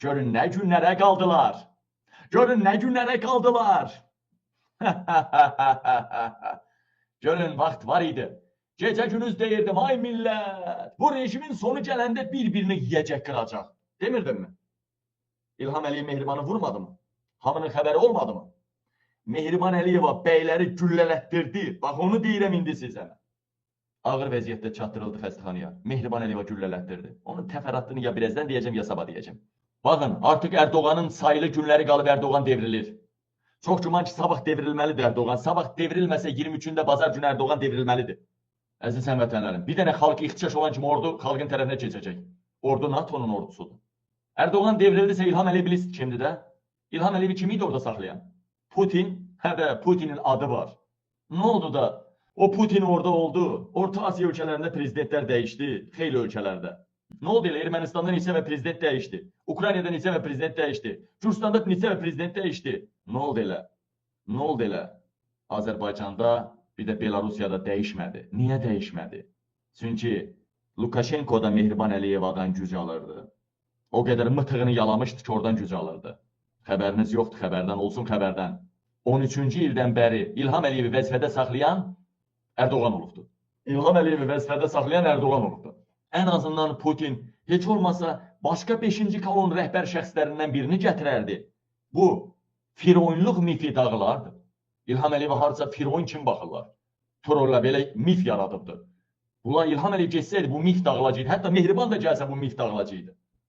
Görün nə günlərə qaldılar. Görün nə günlərə qaldılar. Görün vaxt var idi. Gecə gündüz deyirdim, ay millət, bu rejimin sonu gələndə bir-birini yiyəcək, qıracaq. Demirdim mi? İlham Əliyev Mehribanı vurmadı mı? Hamının xəbəri olmadı mı? Mehriban Əliyeva bəyləri güllələtdirdi. Bax, onu deyirəm indi sizə. Ağır vəziyyətdə çatdırıldı xəstəxanaya. Mehriban Əliyeva güllələtdirdi. Onun təfərrüatını ya birazdan deyəcəm, ya sabah deyəcəm. Baxın, artıq Ərdoğanın sayılı günləri qalıb, Ərdoğan devrilir. Çox güman ki, sabah devrilməlidir Ərdoğan. Sabah devrilməsə 23-də bazar günü Ərdoğan devrilməlidir. Əziz həmvətənlərim, bir dənə xalq ixtişaş olan kimi ordu xalqın tərəfinə keçəcək. Ordu NATO'nun ordusudur. Ərdoğan devrildisə İlham Əliyev bilirsiniz kimdir də? İlham Əliyevi kim idi orada saxlayan? Putin, hə də Putinin adı var. Nə oldu da o Putin orada oldu? Orta Asiya ölkələrində prezidentlər dəyişdi, xeyli ölkələrdə. Nə oldu elə? Ermənistanda neçə və prezident dəyişdi. Ukraynada neçə və prezident dəyişdi. Gürcüstanda neçə və prezident dəyişdi. Nə oldu elə? Nə oldu elə? Azərbaycanda, bir də Belarusiyada dəyişmədi. Niyə dəyişmədi? Çünki Lukashenko da Mehriban Əliyevadan güc alırdı. O qədər mıtığını yalamışdı ki, oradan güc alırdı. Xəbəriniz yoxdur, xəbərdən olsun, xəbərdən. 13-cü ildən bəri İlham Əliyevi vəzifədə saxlayan Ərdoğan olubdu. İlham Əliyevi vəzifədə saxlayan Ərdoğan olubdu. Ən azından Putin heç olmasa başqa 5-ci kolon rəhbər şəxslərindən birini gətirərdi. Bu, fironluq mifi dağılardı. İlham Əliyevə harca firon kim baxırlar? Trolla belə mif yaradıbdı. Ulan İlham Əliyev geçsəydi bu mif dağılacaqdı. Hətta Mehriban da gəlsə bu mif dağılacaqdı.